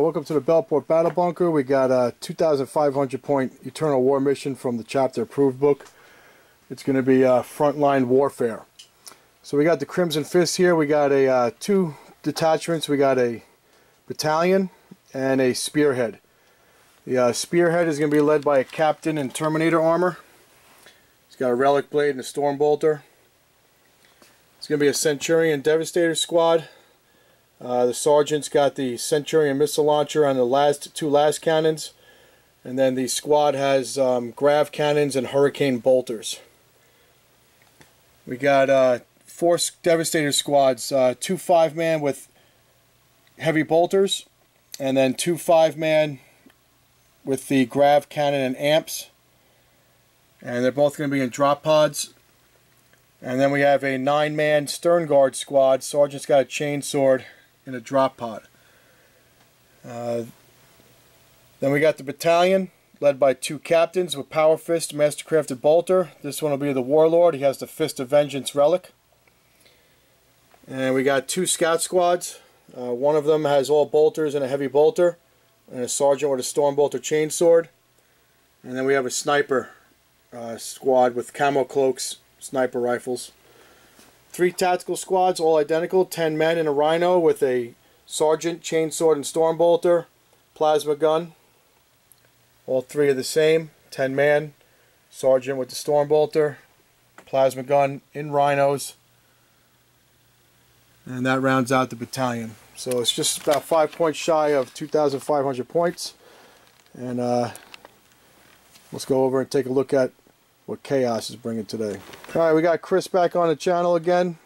Welcome to the BELLPORT Battle Bunker. We got a 2,500 point Eternal War mission from the chapter approved book. It's going to be frontline warfare. So we got the Crimson Fist here. We got a two detachments. We got a battalion and a spearhead. The spearhead is going to be led by a captain in Terminator armor. He's got a relic blade and a storm bolter. It's going to be a Centurion Devastator squad. The sergeant's got the Centurion missile launcher on the two last cannons, and then the squad has grav cannons and hurricane bolters. We got four Devastator squads, two 5-man with heavy bolters, and then two 5-man with the grav cannon and amps, and they're both going to be in drop pods. And then we have a 9-man stern guard squad. Sergeant's got a chainsword in a drop pod. Then we got the battalion led by two captains with Power Fist, Mastercrafted Bolter. This one will be the Warlord. He has the Fist of Vengeance relic. And we got two scout squads. One of them has all bolters and a heavy bolter, and a sergeant with a storm bolter chainsword. And then we have a sniper squad with camo cloaks, sniper rifles. Three tactical squads, all identical, 10 men in a rhino with a sergeant, chainsword, and storm bolter, plasma gun. All three are the same, 10 man, sergeant with the storm bolter, plasma gun in rhinos. And that rounds out the battalion. So it's just about 5 points shy of 2,500 points. And let's go over and take a look at what Chaos is bringing today. Alright, we got Chris back on the channel again.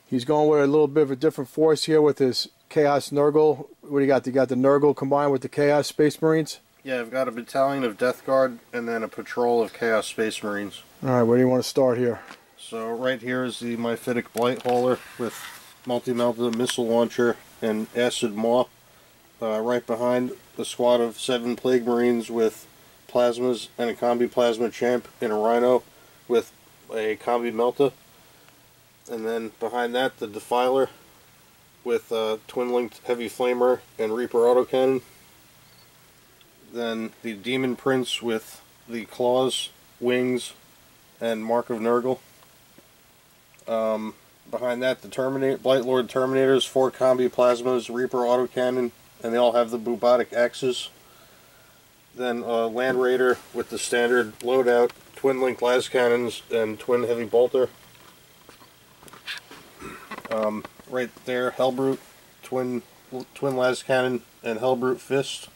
He's going with a little bit of a different force here with his Chaos Nurgle. What do you got? You got the Nurgle combined with the Chaos Space Marines? Yeah, I've got a battalion of Death Guard and then a patrol of Chaos Space Marines. Alright, where do you want to start here? So right here is the Myphitic Blight Hauler with multi-melta missile launcher and acid maw. Right behind the squad of 7 Plague Marines with plasmas and a combi plasma champ in a rhino with a combi melta. And then behind that the Defiler with twin-linked heavy flamer and Reaper autocannon. Then the Demon Prince with the claws, wings, and Mark of Nurgle. Behind that the Blight Lord Terminators, 4 combi plasmas, Reaper autocannon, and they all have the bubotic axes. Then Land Raider with the standard loadout, twin-linked las cannons, and twin heavy bolter. Right there, Hellbrute, twin las cannon, and Hellbrute fist.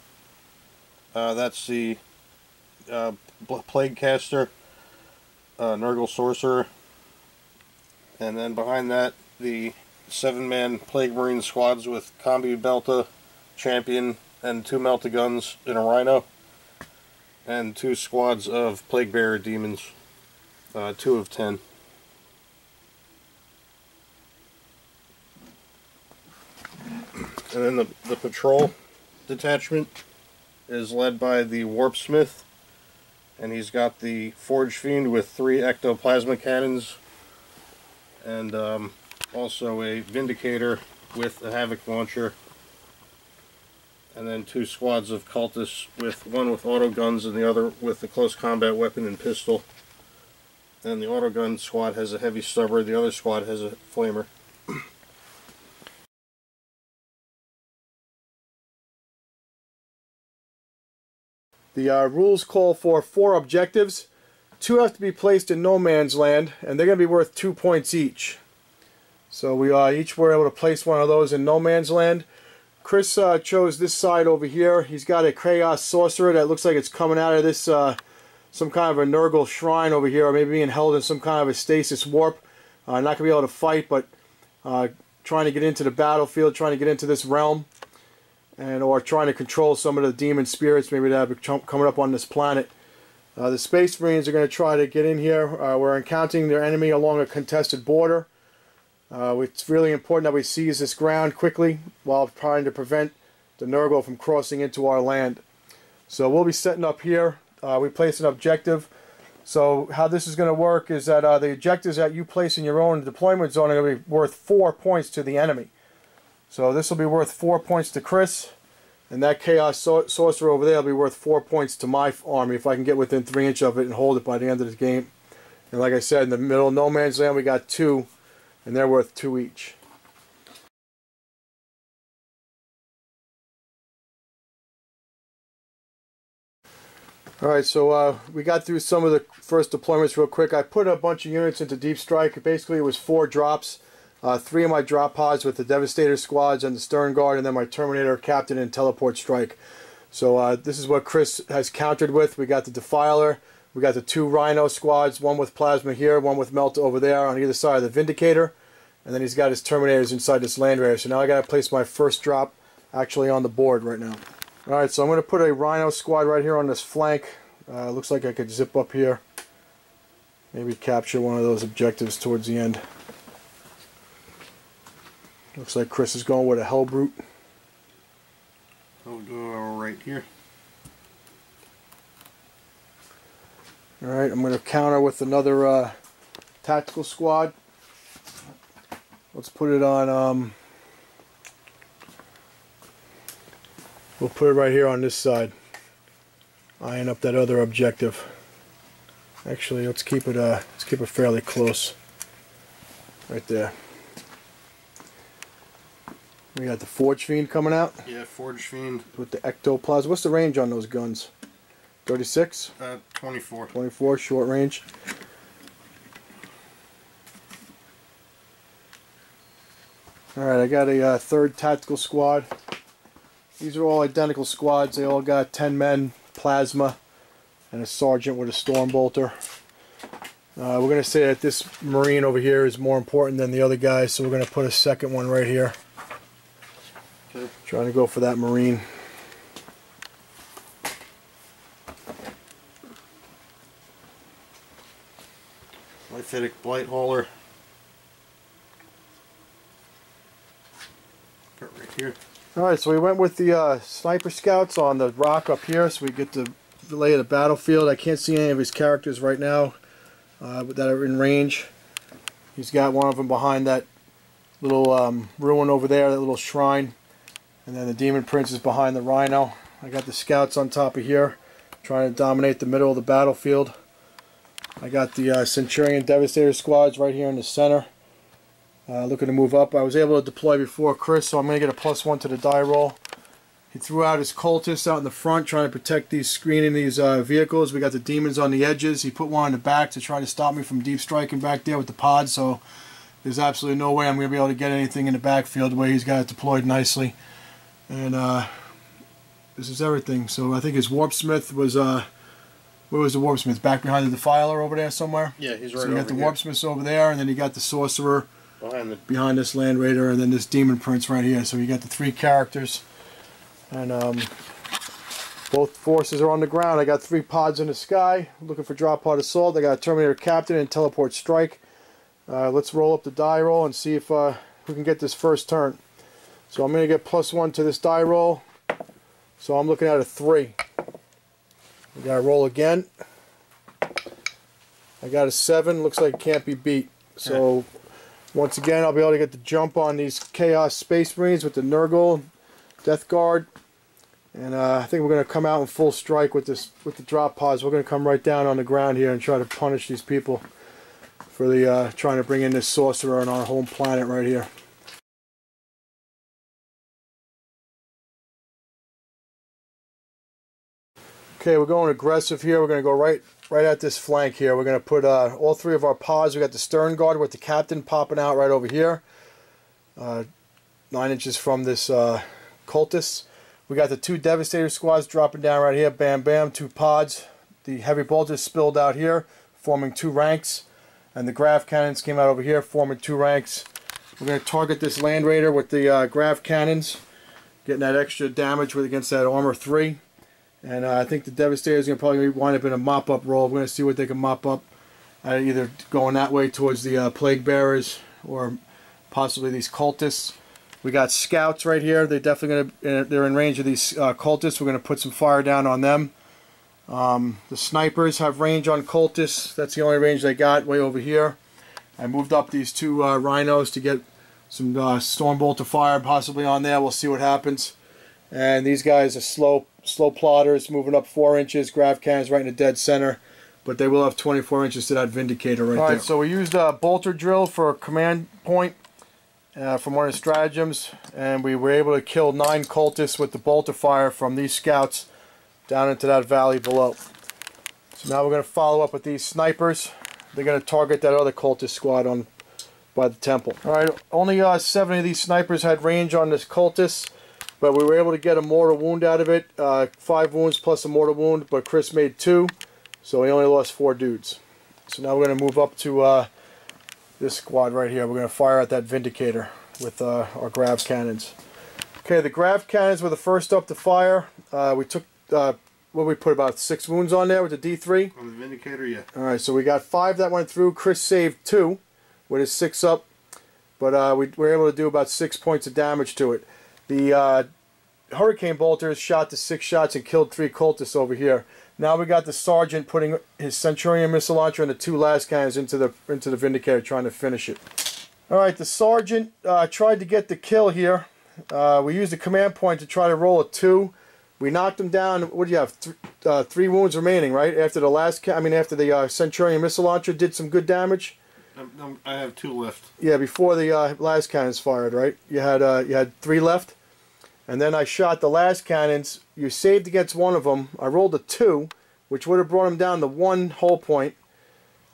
That's the Plague Caster, Nurgle Sorcerer. And then behind that, the 7-man Plague Marine squads with combi Belta, Champion, and 2 Melta guns in a rhino. And 2 squads of Plague Bearer demons, 2 of 10. And then the patrol detachment is led by the Warpsmith, and he's got the Forge Fiend with 3 ectoplasma cannons, and also a Vindicator with a Havoc launcher. And then 2 squads of cultists, with one with auto guns and the other with a close combat weapon and pistol. And the auto gun squad has a heavy stubber, the other squad has a flamer. The rules call for 4 objectives. 2 have to be placed in no man's land, and they're going to be worth 2 points each. So we each were able to place one of those in no man's land. Chris chose this side over here. He's got a Chaos Sorcerer that looks like it's coming out of this some kind of a Nurgle shrine over here, or maybe being held in some kind of a stasis warp. Not going to be able to fight, but trying to get into the battlefield, trying to get into this realm, and or trying to control some of the demon spirits maybe that are coming up on this planet. The Space Marines are going to try to get in here. We're encountering their enemy along a contested border. It's really important that we seize this ground quickly while trying to prevent the Nurgle from crossing into our land. So we'll be setting up here. We place an objective. So how this is going to work is that the objectives that you place in your own deployment zone are going to be worth 4 points to the enemy. So this will be worth 4 points to Chris. And that Chaos Sorcerer over there will be worth 4 points to my army if I can get within 3 inches of it and hold it by the end of the game. And like I said, in the middle of no man's land we got 2, and they're worth 2 each. Alright, so we got through some of the first deployments real quick. I put a bunch of units into Deep Strike. Basically it was 4 drops. 3 of my drop pods with the Devastator squads and the Stern Guard, and then my Terminator, Captain, and Teleport Strike. So this is what Chris has countered with. We got the Defiler, we got the 2 Rhino squads, one with Plasma here, one with Melt over there on either side of the Vindicator, and then he's got his Terminators inside this Land Raider. So now I got to place my first drop actually on the board right now. Alright, so I'm going to put a Rhino squad right here on this flank. Looks like I could zip up here, maybe capture one of those objectives towards the end. Looks like Chris is going with a Hellbrute. I'll go right here. Alright, I'm going to counter with another tactical squad. Let's put it on, we'll put it right here on this side. Eyeing up that other objective. Actually, let's keep it fairly close. Right there. We got the Forge Fiend coming out. Yeah, Forge Fiend. With the Ectoplasm. What's the range on those guns? 36? 24. 24, short range. Alright, I got a third tactical squad. These are all identical squads. They all got 10 men, Plasma, and a Sergeant with a Stormbolter. We're going to say that this Marine over here is more important than the other guys, so we're going to put a second one right here. Okay. Trying to go for that Marine. Lyphitic Blight Hauler. Put it right here. Alright, so we went with the Sniper Scouts on the rock up here, so we get the lay of the battlefield. I can't see any of his characters right now that are in range. He's got one of them behind that little ruin over there, that little shrine. And then the Demon Prince is behind the Rhino. I got the Scouts on top of here, trying to dominate the middle of the battlefield. I got the Centurion Devastator squads right here in the center. Looking to move up. I was able to deploy before Chris, so I'm going to get a +1 to the die roll. He threw out his cultists out in the front, trying to protect these, screening these vehicles. We got the demons on the edges. He put one in the back to try to stop me from deep striking back there with the pods, so there's absolutely no way I'm going to be able to get anything in the backfield the way he's got it deployed nicely. And this is everything. So I think his Warpsmith was, where was the Warpsmith? Back behind the Defiler over there somewhere? Yeah, he's right over here. So you got the Warpsmiths over there, and then you got the Sorcerer behind this Land Raider, and then this Demon Prince right here. So you got the 3 characters. And both forces are on the ground. I got 3 pods in the sky, looking for drop pod assault. I got a Terminator Captain and Teleport Strike. Let's roll up the die roll and see if we can get this first turn. So I'm going to get +1 to this die roll. So I'm looking at a 3. We got to roll again. I got a 7. Looks like it can't be beat. So once again, I'll be able to get the jump on these Chaos Space Marines with the Nurgle Death Guard. And I think we're going to come out in full strike with this, with the drop pods. We're going to come right down on the ground here and try to punish these people for the trying to bring in this sorcerer on our home planet right here. Okay, we're going aggressive here. We're going to go right at this flank here. We're going to put all 3 of our pods. We got the Stern Guard with the Captain popping out right over here, 9 inches from this cultist. We got the 2 Devastator squads dropping down right here. Bam, bam, 2 pods. The heavy bolters spilled out here, forming 2 ranks, and the grav cannons came out over here, forming 2 ranks. We're going to target this Land Raider with the grav cannons, getting that extra damage against that armor 3. And I think the Devastator is going to probably wind up in a mop-up roll. We're going to see what they can mop up, either going that way towards the Plague Bearers or possibly these cultists. We got Scouts right here. They're definitely going to, they're in range of these cultists. We're going to put some fire down on them. The snipers have range on cultists. That's the only range they got, way over here. I moved up these 2 rhinos to get some Stormbolter fire possibly on there. We'll see what happens. And these guys are slow plotters, moving up 4 inches, grav cannons right in the dead center. But they will have 24 inches to that Vindicator right there. Alright, so we used a bolter drill for a command point from one of the stratagems. And we were able to kill 9 cultists with the bolter fire from these scouts down into that valley below. So now we're going to follow up with these snipers. They're going to target that other cultist squad by the temple. Alright, only 7 of these snipers had range on this cultist. But we were able to get a mortal wound out of it. 5 wounds plus a mortal wound, but Chris made 2. So he only lost 4 dudes. So now we're going to move up to this squad right here. We're going to fire at that Vindicator with our grav cannons. Okay, the grav cannons were the first up to fire. We took, we put about 6 wounds on there with the D3? On the Vindicator, yeah. Alright, so we got 5 that went through. Chris saved 2 with his 6 up. But we were able to do about 6 points of damage to it. The Hurricane Bolters shot the 6 shots and killed 3 cultists over here. Now we got the Sergeant putting his Centurion missile launcher and the 2 last cannons into the Vindicator, trying to finish it. Alright, the Sergeant tried to get the kill here. We used the command point to try to roll a 2. We knocked him down. What do you have? 3 wounds remaining, right? After the Centurion missile launcher did some good damage. I have 2 left. Yeah, before the last cannons fired, right? You had 3 left. And then I shot the last cannons. You saved against one of them. I rolled a 2, which would have brought him down to 1 hull point.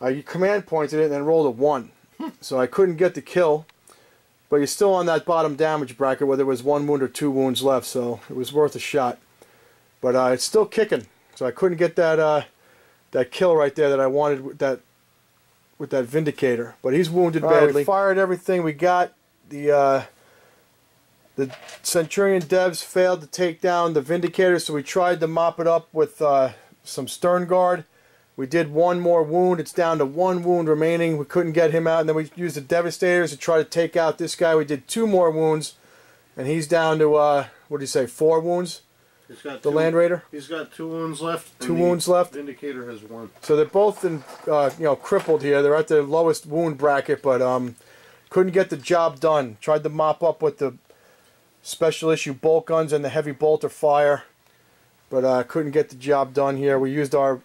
You command pointed it and then rolled a 1. So I couldn't get the kill. But you're still on that bottom damage bracket, whether it was 1 wound or 2 wounds left. So it was worth a shot. But it's still kicking. So I couldn't get that kill right there that I wanted with that Vindicator. But he's wounded badly. We fired everything we got. The Centurion devs failed to take down the Vindicator, so we tried to mop it up with some Stern Guard. We did 1 more wound. It's down to 1 wound remaining. We couldn't get him out, and then we used the Devastators to try to take out this guy. We did 2 more wounds, and he's down to, what did he say, 4 wounds? He's got the Land Raider? He's got 2 wounds left. 2 wounds left? Vindicator has 1. So they're both in, crippled here. They're at the lowest wound bracket, but couldn't get the job done. Tried to mop up with the special issue bolt guns and the heavy bolter fire, but couldn't get the job done here. We used our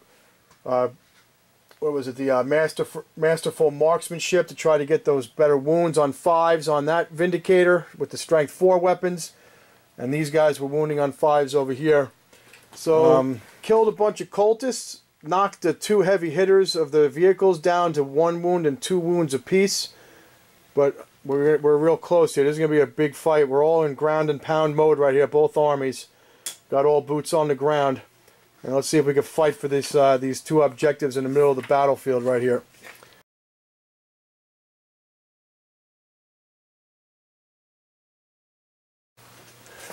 masterful marksmanship to try to get those better wounds on 5s on that Vindicator with the strength 4 weapons, and these guys were wounding on 5s over here. So killed a bunch of cultists, knocked the 2 heavy hitters of the vehicles down to 1 wound and 2 wounds apiece, but we're real close here. This is going to be a big fight. We're all in ground and pound mode right here, both armies. Got all boots on the ground. And let's see if we can fight for this, these 2 objectives in the middle of the battlefield right here.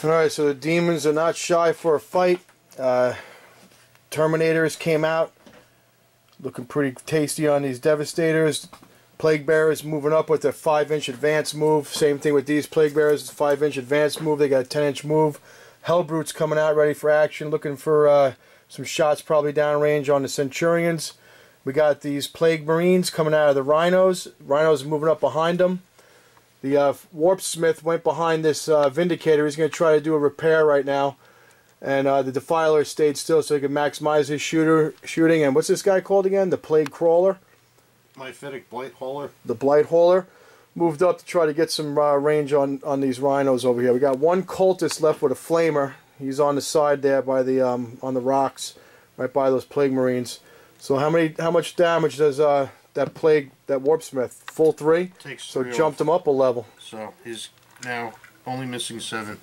Alright, so the demons are not shy for a fight. Terminators came out. Looking pretty tasty on these Devastators. Plague Bearers moving up with a 5-inch advance move. Same thing with these Plague Bearers. 5-inch advance move. They got a 10-inch move. Hellbrutes coming out ready for action. Looking for some shots probably downrange on the Centurions. We got these Plague Marines coming out of the Rhinos. Rhinos moving up behind them. The Warp Smith went behind this Vindicator. He's going to try to do a repair right now. And the Defiler stayed still so he can maximize his shooting. And what's this guy called again? The Plague Crawler? Myphitic Blight Hauler. The Blight Hauler moved up to try to get some range on these Rhinos over here. We got 1 cultist left with a flamer. He's on the side there by the on the rocks, right by those Plague Marines. So how much damage does that Warpsmith? Full 3? Takes 3 so jumped him up a level. So he's now only missing 7.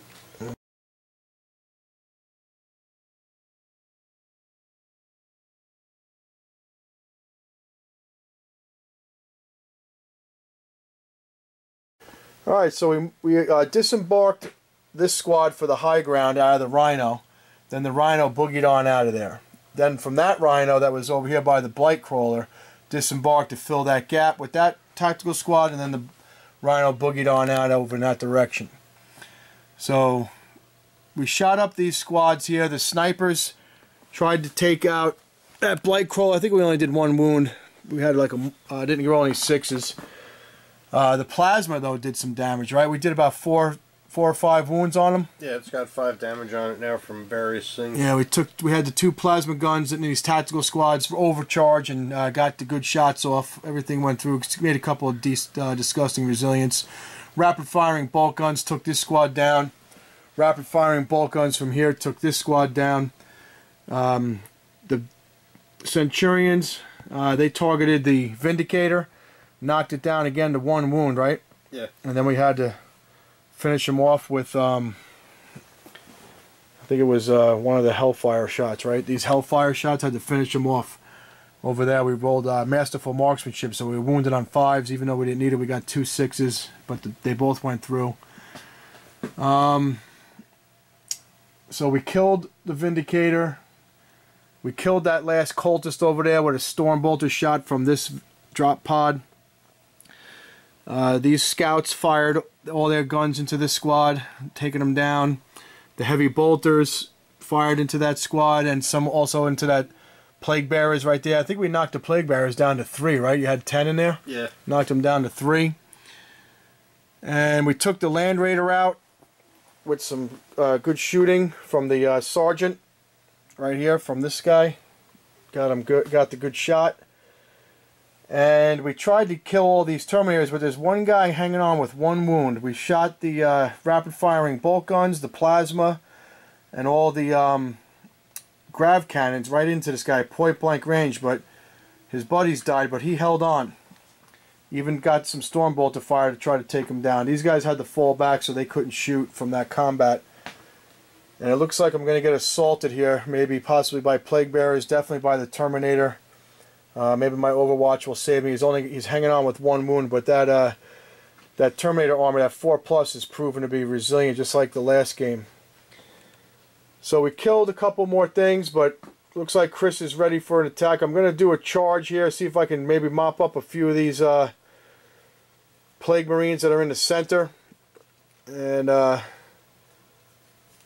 Alright, so we disembarked this squad for the high ground out of the Rhino. Then the Rhino boogied on out of there. Then from that Rhino that was over here by the Blight Crawler, disembarked to fill that gap with that tactical squad, and then the Rhino boogied on out over in that direction. So we shot up these squads here. The snipers tried to take out that Blight Crawler. I think we only did 1 wound. We had like didn't roll any 6s. The plasma though did some damage, right? We did about 4 4 or 5 wounds on him. Yeah, it's got 5 damage on it now from various things. Yeah, we had the 2 plasma guns in these tactical squads for overcharge and got the good shots off. Everything went through. Made a couple of disgusting resilience. Rapid firing bolt guns took this squad down. Rapid firing bolt guns from here took this squad down. The Centurions, they targeted the Vindicator, knocked it down again to 1 wound, right? Yeah. And then we had to finish him off with, I think it was one of the Hellfire shots, right? These Hellfire shots had to finish him off. Over there we rolled Masterful Marksmanship, so we were wounded on 5s, even though we didn't need it. We got 2 6s, but they both went through. So we killed the Vindicator. We killed that last cultist over there with a Stormbolter shot from this drop pod. These scouts fired all their guns into this squad, taking them down. The heavy bolters fired into that squad, and some also into that plague bearers right there. I think we knocked the plague bearers down to 3, right? You had 10 in there? Yeah. Knocked them down to 3. And we took the Land Raider out with some good shooting from the sergeant right here, from this guy. Got the good shot. And we tried to kill all these Terminators, but there's one guy hanging on with 1 wound. We shot the rapid firing bolt guns, the plasma, and all the grav cannons right into this guy, point blank range, but his buddies died, but he held on. Even got some Stormbolter fire to try to take him down. These guys had to fall back so they couldn't shoot from that combat. And it looks like I'm going to get assaulted here, maybe possibly by plague bearers, definitely by the Terminator. Maybe my Overwatch will save me. He's hanging on with 1 wound, but that Terminator armor, that 4+ is proven to be resilient, just like the last game. So we killed a couple more things, but looks like Chris is ready for an attack. I'm going to do a charge here, see if I can maybe mop up a few of these Plague Marines that are in the center. And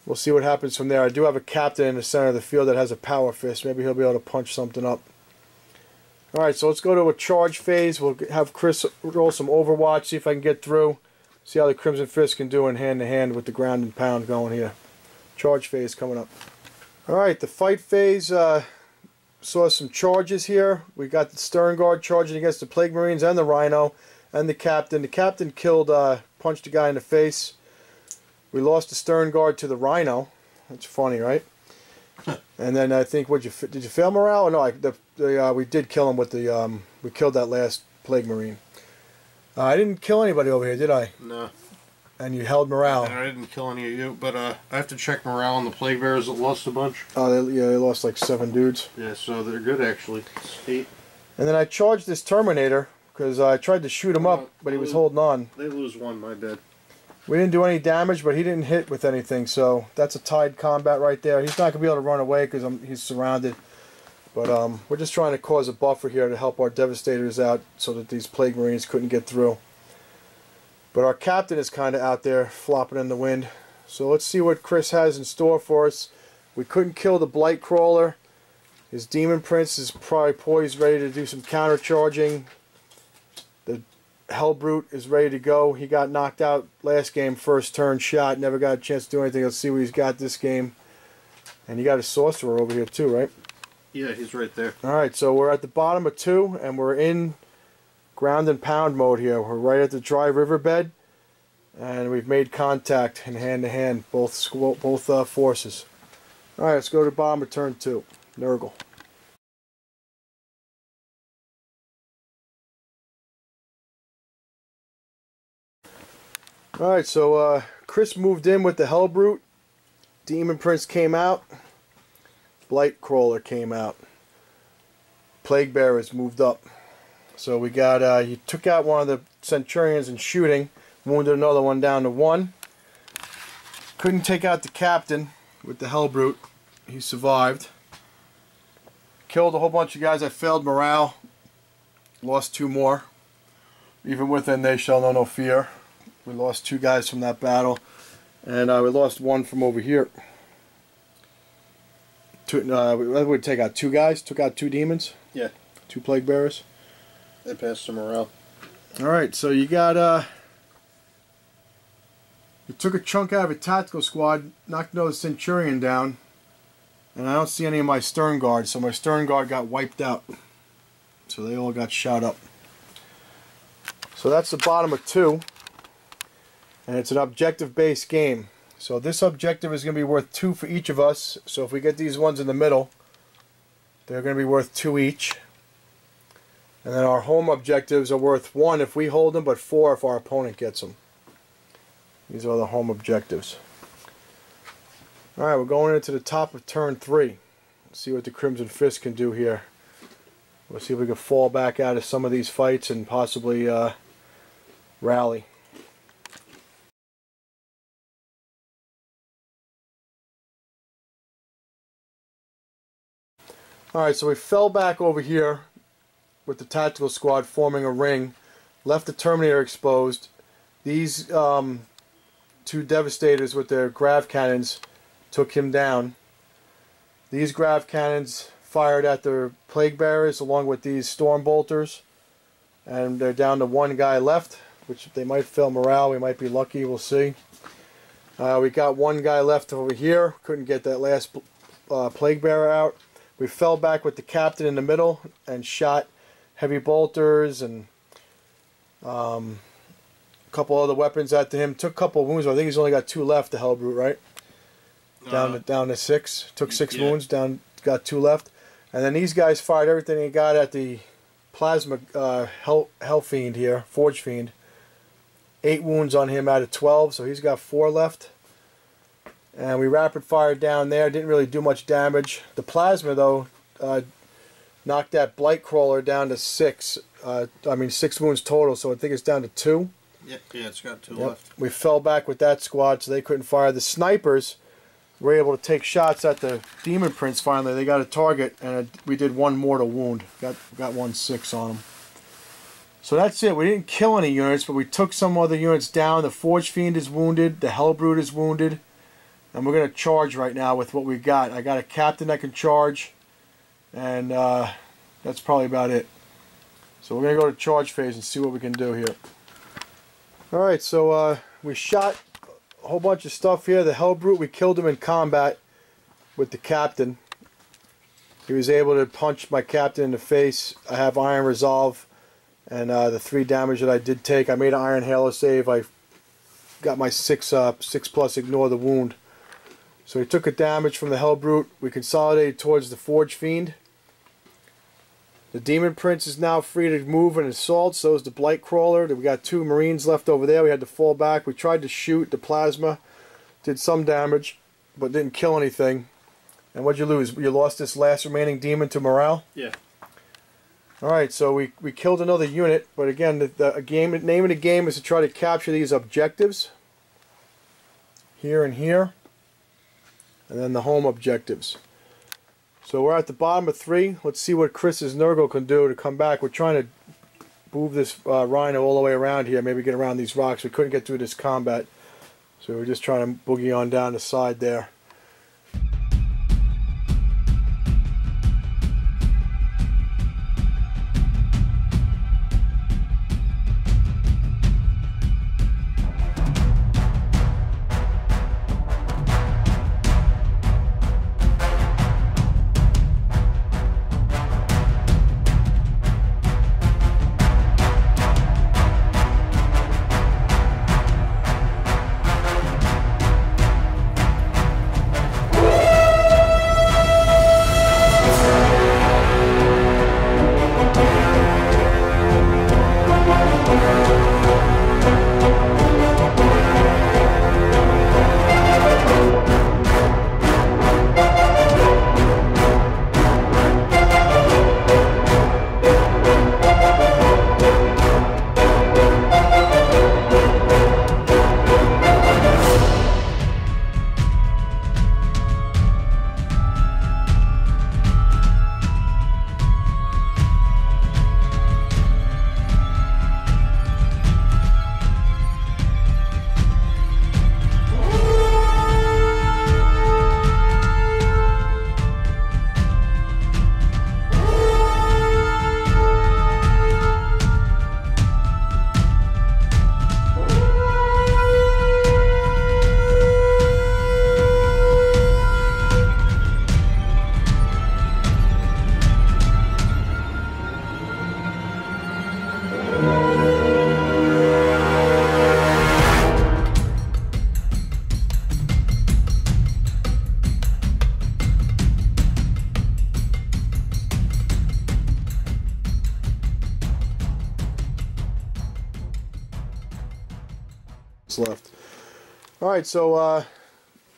we'll see what happens from there. I do have a captain in the center of the field that has a power fist. Maybe he'll be able to punch something up. Alright, so let's go to a charge phase. We'll have Chris roll some Overwatch, see if I can get through. See how the Crimson Fist can do in hand-to-hand with the ground and pound going here. Charge phase coming up. Alright, the fight phase saw some charges here. We got the Stern Guard charging against the Plague Marines and the Rhino and the Captain. The Captain killed, punched a guy in the face. We lost the Stern Guard to the Rhino. That's funny, right? And then I think, did you fail morale? No, we did kill him with the, we killed that last Plague Marine. I didn't kill anybody over here, did I? No. And you held morale. And I didn't kill any of you, but I have to check morale on the plague bearers that lost a bunch. Oh, they lost like 7 dudes. Yeah, so they're good actually. It's 8. And then I charged this Terminator because I tried to shoot him up, but he was holding on. They lose 1, my bad. We didn't do any damage, but he didn't hit with anything, so that's a tied combat right there. He's not going to be able to run away because he's surrounded. But we're just trying to cause a buffer here to help our Devastators out so that these Plague Marines couldn't get through. But our Captain is kind of out there flopping in the wind. So let's see what Chris has in store for us. We couldn't kill the Blight Crawler. His Demon Prince is probably poised, ready to do some counter-charging. The Hellbrute is ready to go. He got knocked out last game, first turn shot. Never got a chance to do anything. Let's see what he's got this game. And you got a Sorcerer over here too, right? Yeah, he's right there. Alright, so we're at the bottom of 2, and we're in ground and pound mode here. We're right at the dry riverbed, and we've made contact in hand-to-hand, both forces. Alright, let's go to the bottom of turn 2. Nurgle. Alright, so Chris moved in with the Hellbrute. Demon Prince came out. Blight Crawler came out. Plague Bearers moved up. So we got, he took out one of the Centurions in shooting, wounded another one down to 1. Couldn't take out the Captain with the Hellbrute. He survived. Killed a whole bunch of guys. I failed morale. Lost 2 more. Even within they shall know no fear. We lost 2 guys from that battle. And we lost 1 from over here. We would take out 2 guys. Took out 2 demons. Yeah. 2 Plague Bearers. They passed some morale. Alright, so you got It took a chunk out of a tactical squad, knocked another Centurion down, and I don't see any of my stern guards, so my stern guard got wiped out. So they all got shot up. So that's the bottom of 2, and it's an objective-based game. So this objective is going to be worth 2 for each of us. So if we get these ones in the middle, they're going to be worth 2 each. And then our home objectives are worth 1 if we hold them, but 4 if our opponent gets them. These are the home objectives. Alright, we're going into the top of turn 3. Let's see what the Crimson Fist can do here. We'll see if we can fall back out of some of these fights and possibly rally. Alright, so we fell back over here with the tactical squad forming a ring, left the Terminator exposed. These 2 Devastators with their grav cannons took him down. These grav cannons fired at the Plague Bearers along with these Storm Bolters, and they're down to 1 guy left, which they might fill morale. We might be lucky, we'll see. We got 1 guy left over here, couldn't get that last Plague Bearer out. We fell back with the captain in the middle and shot heavy bolters and a couple other weapons at him. Took a couple wounds. I think he's only got 2 left, the Hellbrute, right? Down to 6. Took 6 wounds. Down, got 2 left. And then these guys fired everything they got at the plasma Hell Fiend here, Forge Fiend. 8 wounds on him out of 12, so he's got 4 left. And we rapid fired down there. Didn't really do much damage. The plasma, though, knocked that Blight Crawler down to 6. 6 wounds total, so I think it's down to 2. Yeah, it's got 2 left. We fell back with that squad, so they couldn't fire. The snipers were able to take shots at the Demon Prince finally. They got a target, and we did 1 mortal wound. Got 1 6 on them. So that's it. We didn't kill any units, but we took some other units down. The Forge Fiend is wounded. The Hellbrute is wounded. And we're going to charge right now with what we got. I got a captain that can charge, and that's probably about it. So we're going to go to charge phase and see what we can do here. Alright, so we shot a whole bunch of stuff here. The Hellbrute, we killed him in combat with the captain. He was able to punch my captain in the face. I have Iron Resolve, and the 3 damage that I did take, I made an Iron Halo save. I got my 6 plus ignore the wound. So we took a damage from the Hellbrute. We consolidated towards the Forge Fiend. The Demon Prince is now free to move and assault. So is the Blight Crawler. We got 2 Marines left over there. We had to fall back. We tried to shoot the plasma. Did some damage, but didn't kill anything. And what'd you lose? You lost this last remaining demon to morale? Yeah. Alright, so we killed another unit. But again, the name of the game is to try to capture these objectives. Here and here. And then the home objectives. So we're at the bottom of 3. Let's see what Chris's Nurgle can do to come back. We're trying to move this Rhino all the way around here. Maybe get around these rocks. We couldn't get through this combat. So we're just trying to boogie on down the side there. left. Alright, so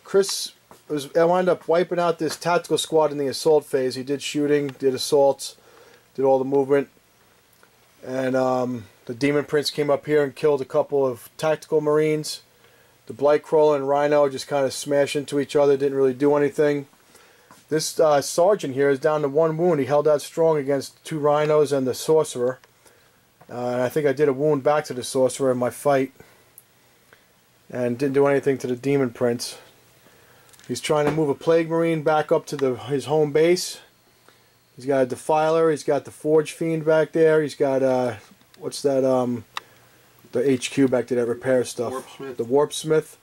Chris wound up wiping out this tactical squad in the assault phase. He did shooting, did assaults, did all the movement. And the Demon Prince came up here and killed a couple of tactical marines. The Blightcrawler and Rhino just kind of smashed into each other, didn't really do anything. This sergeant here is down to 1 wound. He held out strong against 2 rhinos and the sorcerer. And I think I did a wound back to the sorcerer in my fight. And didn't do anything to the Demon Prince. He's trying to move a Plague Marine back up to his home base. He's got a Defiler. He's got the Forge Fiend back there. He's got, what's that, the HQ back there that repair stuff. Warpsmith. The Warpsmith.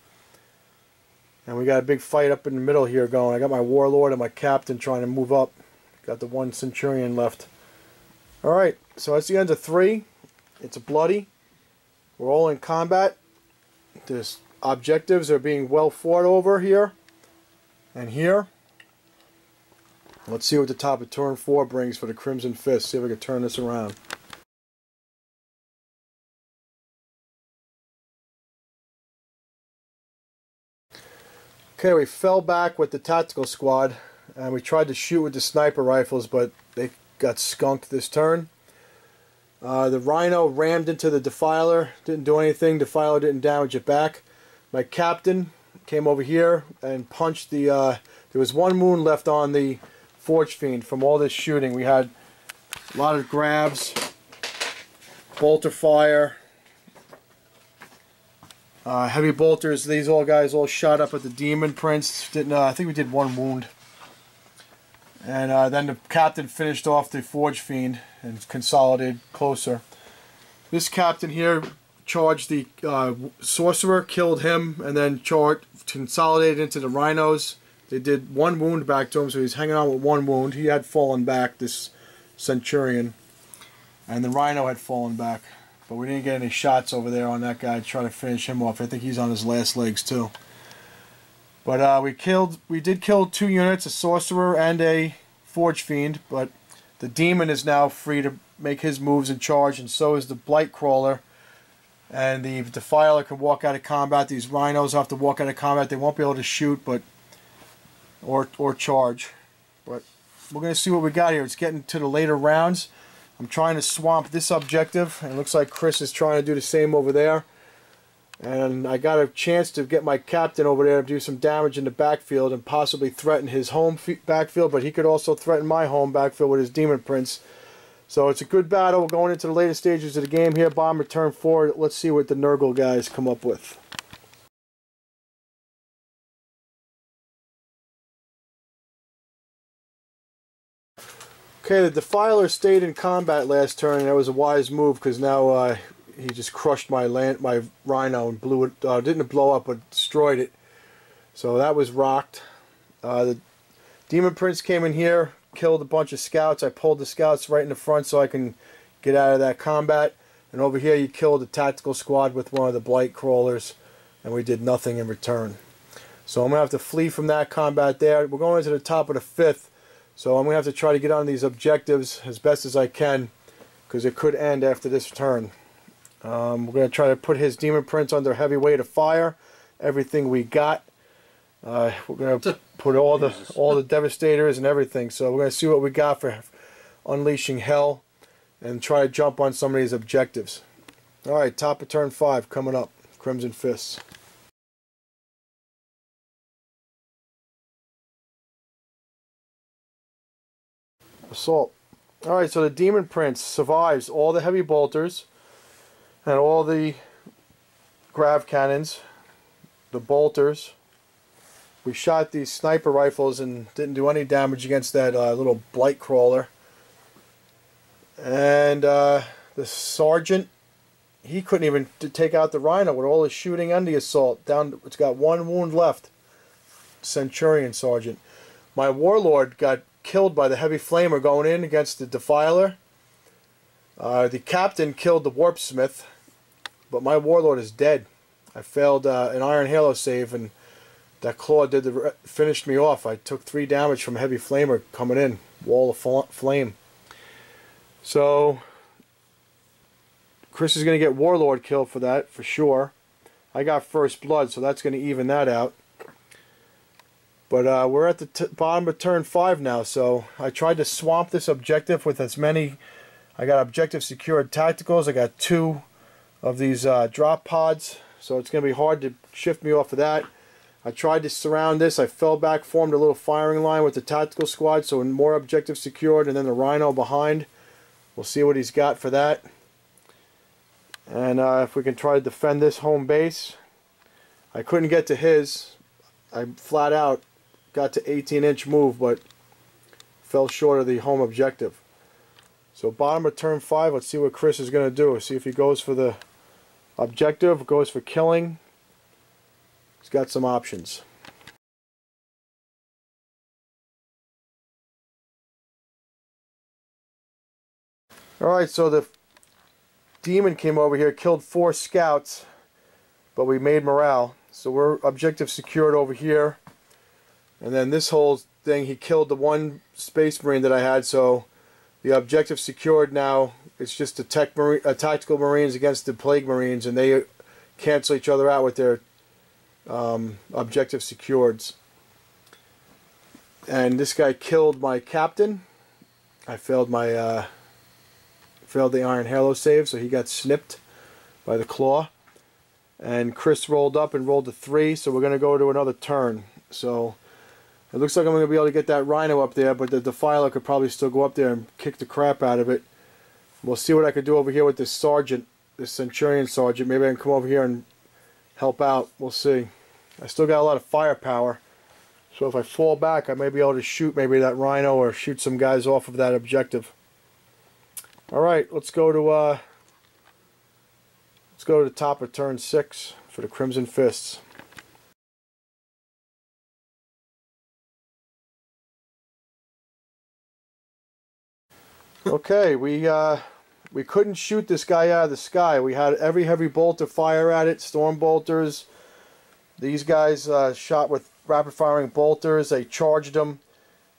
And we got a big fight up in the middle here going. I got my Warlord and my Captain trying to move up. Got the 1 Centurion left. Alright, so that's the end of 3. It's a bloody. We're all in combat. The objectives are being well fought over here. And here. Let's see what the top of turn 4 brings for the Crimson Fist. See if I can turn this around. Okay, we fell back with the tactical squad, and we tried to shoot with the sniper rifles, but they got skunked this turn. The Rhino rammed into the Defiler, didn't do anything. Defiler didn't damage it back. My Captain came over here and punched the... there was 1 wound left on the Forge Fiend from all this shooting. We had a lot of grabs, bolter fire, heavy bolters. These guys all shot up at the Demon Prince. Didn't I think we did 1 wound. And then the Captain finished off the Forge Fiend and consolidated closer. This Captain here charged the Sorcerer, killed him, and then consolidated into the Rhinos. They did 1 wound back to him, so he's hanging on with 1 wound. He had fallen back, this Centurion. And the Rhino had fallen back. But we didn't get any shots over there on that guy to try to finish him off. I think he's on his last legs too. But we did kill 2 units, a Sorcerer and a Forge Fiend. But the Demon is now free to make his moves and charge, and so is the Blightcrawler. And the Defiler can walk out of combat. These Rhinos have to walk out of combat. They won't be able to shoot, but or charge. But we're going to see what we got here. It's getting to the later rounds. I'm trying to swamp this objective, and it looks like Chris is trying to do the same over there. And I got a chance to get my Captain over there to do some damage in the backfield and possibly threaten his home backfield, but he could also threaten my home backfield with his Demon Prince. So it's a good battle. We're going into the later stages of the game here. Bomber turn 4. Let's see what the Nurgle guys come up with. Okay, the Defiler stayed in combat last turn, and that was a wise move because now he just crushed my Rhino and blew it. Didn't blow up, but destroyed it. So that was rocked. The Demon Prince came in here, killed a bunch of scouts. I pulled the scouts right in the front so I can get out of that combat. And over here, you killed a tactical squad with one of the Blight Crawlers, and we did nothing in return. So I'm gonna have to flee from that combat there. We're going into the top of the 5th. So I'm going to have to try to get on these objectives as best as I can, because it could end after this turn. We're going to try to put his Demon Prince under heavy weight of fire. Everything we got. We're going to put all the Devastators and everything. So we're going to see what we got for unleashing hell and try to jump on some of these objectives. Alright, top of turn 5 coming up. Crimson Fists. Assault. Alright, so the Demon Prince survives all the heavy bolters and all the grav cannons, the bolters. We shot these sniper rifles and didn't do any damage against that little Blight Crawler. And the Sergeant, he couldn't even take out the Rhino with all his shooting and the assault. It's got 1 wound left. Centurion Sergeant. My Warlord got killed by the heavy flamer going in against the Defiler. The Captain killed the Warpsmith, but my Warlord is dead. I failed an Iron Halo save, and that claw finished me off. I took 3 damage from a heavy flamer coming in. Wall of flame. So Chris is going to get Warlord killed for that, for sure. I got first blood, so that's going to even that out. But we're at the bottom of turn 5 now, so I tried to swamp this objective with as many. I got objective secured tacticals. I got 2 of these drop pods, so it's going to be hard to shift me off of that. I tried to surround this. I fell back, formed a little firing line with the tactical squad, so more objectives secured, and then the Rhino behind. We'll see what he's got for that. And if we can try to defend this home base. I couldn't get to his. I flat out got to 18-inch move, but fell short of the home objective. So bottom of turn 5, let's see what Chris is going to do. See if he goes for the objective, goes for killing. He's got some options. Alright, so the demon came over here, killed 4 scouts, but we made morale. So we're objective secured over here. And then this whole thing, he killed the 1 space marine that I had, so the objective secured now. It's just the tactical marines against the plague marines, and they cancel each other out with their objective secureds. And this guy killed my captain. I failed my failed the Iron Halo save, so he got snipped by the claw. And Chris rolled up and rolled a 3, so we're going to go to another turn. So it looks like I'm going to be able to get that Rhino up there, but the Defiler could probably still go up there and kick the crap out of it. We'll see what I could do over here with this Sergeant, this Centurion Sergeant. Maybe I can come over here and help out. We'll see. I still got a lot of firepower, so if I fall back, I may be able to shoot maybe that Rhino or shoot some guys off of that objective. Alright, let's go to the top of turn 6 for the Crimson Fists. Okay, we couldn't shoot this guy out of the sky. We had every heavy bolter fire at it, storm bolters. These guys shot with rapid firing bolters. They charged him.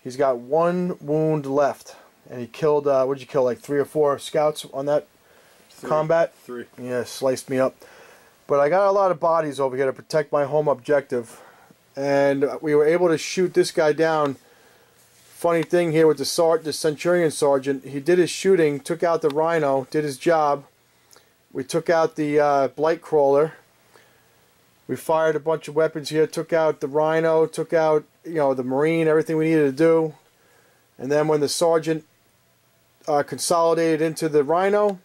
He's got 1 wound left, and he killed. What did you kill? Like 3 or 4 scouts on that combat. 3. Yeah, sliced me up. But I got a lot of bodies over here to protect my home objective, and we were able to shoot this guy down. Funny thing here with the Centurion Sergeant, he did his shooting, took out the Rhino, did his job. We took out the Blight Crawler. We fired a bunch of weapons here, took out the Rhino, took out, you know, the Marine, everything we needed to do. And then when the Sergeant consolidated into the Rhino,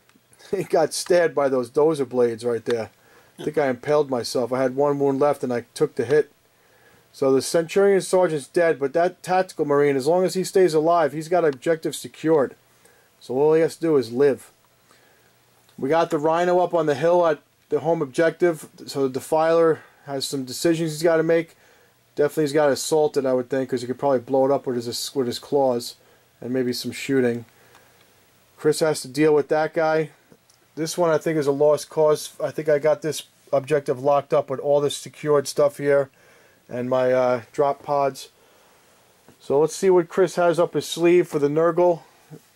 he got stabbed by those dozer blades right there. I think I impaled myself. I had 1 wound left and I took the hit. So the Centurion Sergeant's dead, but that Tactical Marine, as long as he stays alive, he's got objective secured. So all he has to do is live. We got the Rhino up on the hill at the home objective, so the Defiler has some decisions he's got to make. Definitely he's got to assault it, I would think, because he could probably blow it up with his claws, and maybe some shooting. Chris has to deal with that guy. This one I think is a lost cause. I think I got this objective locked up with all this secured stuff here and my drop pods. So let's see what Chris has up his sleeve for the Nurgle.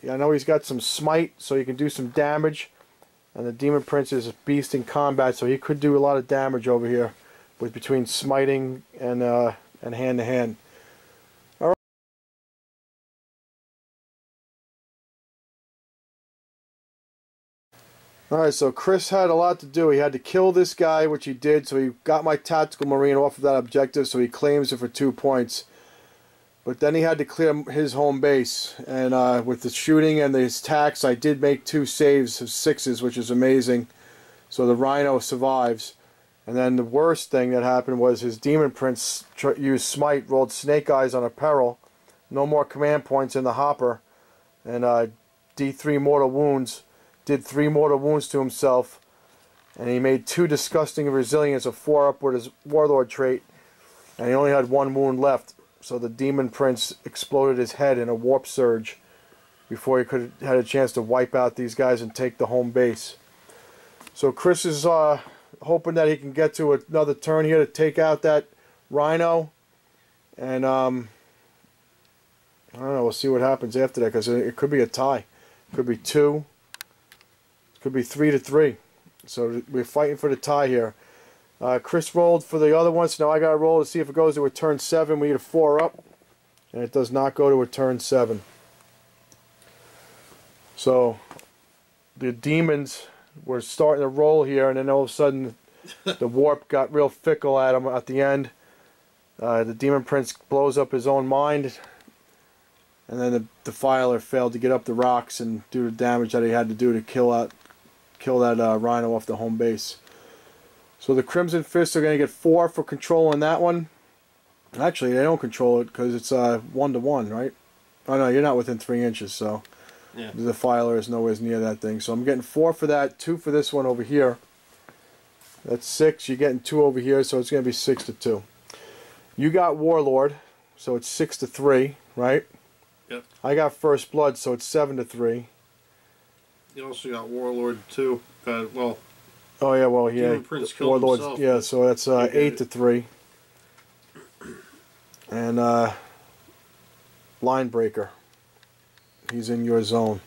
I know he's got some smite, so he can do some damage. And the Demon Prince is a beast in combat, so he could do a lot of damage over here with between smiting and hand to hand. Alright, so Chris had a lot to do. He had to kill this guy, which he did, so he got my Tactical Marine off of that objective, so he claims it for 2 points. But then he had to clear his home base, and with the shooting and his attacks, I did make 2 saves of 6s, which is amazing. So the Rhino survives. And then the worst thing that happened was his Demon Prince used Smite, rolled Snake Eyes on a peril. No more command points in the hopper. And D3 mortal wounds. Did 3 mortal wounds to himself, and he made 2 disgusting resilience, a 4 up with his Warlord trait, and he only had 1 wound left. So the Demon Prince exploded his head in a warp surge before he could had a chance to wipe out these guys and take the home base. So Chris is hoping that he can get to another turn here to take out that Rhino, and I don't know. We'll see what happens after that, because it could be a tie. It could be 2. Could be 3-3. So we're fighting for the tie here. Chris rolled for the other one, so now I got to roll to see if it goes to a turn 7. We get a 4 up, and it does not go to a turn 7. So the demons were starting to roll here, and then all of a sudden the warp got real fickle at him at the end. The Demon Prince blows up his own mind, and then the Defiler failed to get up the rocks and do the damage that he had to do to kill that Rhino off the home base. So the Crimson Fists are going to get 4 for controlling that one. Actually, they don't control it because it's 1-to-1, right? Oh no, you're not within 3 inches, so yeah. The Defiler is nowhere near that thing. So I'm getting 4 for that, 2 for this one over here. That's 6. You're getting 2 over here, so it's going to be 6-2. You got Warlord, so it's 6-3, right? Yep. I got First Blood, so it's 7-3. You also got Warlord too. Well. Oh yeah, well yeah. Demon Prince killed himself. Yeah, so that's 8-3. And Line Breaker. He's in your zone.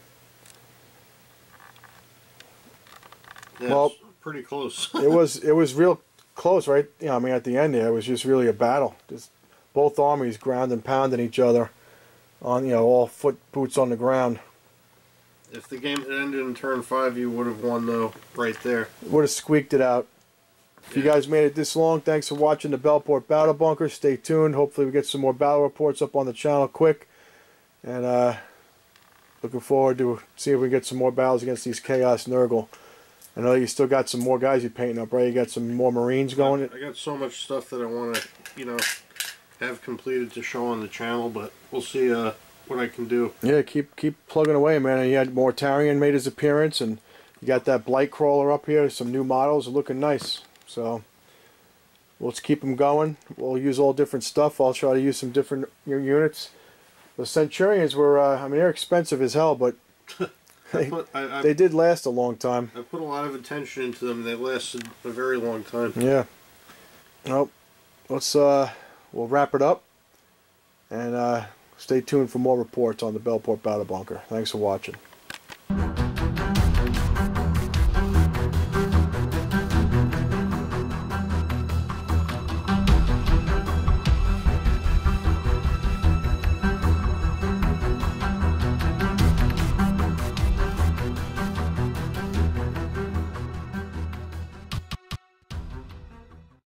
Yeah, well, pretty close. it was real close, right? Yeah, I mean at the end there, it was just really a battle. Just both armies ground and pounding each other on, all boots on the ground. If the game had ended in turn 5, you would have won though, right there. Would have squeaked it out. If you guys made it this long, thanks for watching the Bellport Battle Bunker. Stay tuned. Hopefully we get some more battle reports up on the channel quick. And looking forward to see if we get some more battles against these Chaos Nurgle. I know you still got some more guys you're painting up, right? You got some more Marines going? I got so much stuff that I want to, have completed to show on the channel, but we'll see what I can do. Yeah, keep plugging away, man. And you had Mortarion made his appearance, and you got that Blight Crawler up here. Some new models are looking nice. So let's keep them going. We'll use all different stuff. I'll try to use some different units. The Centurions were, I mean, they're expensive as hell, but they did last a long time. I put a lot of attention into them. They lasted a very long time. Yeah. Well, let's we'll wrap it up, and stay tuned for more reports on the Bellport Battle Bunker. Thanks for watching.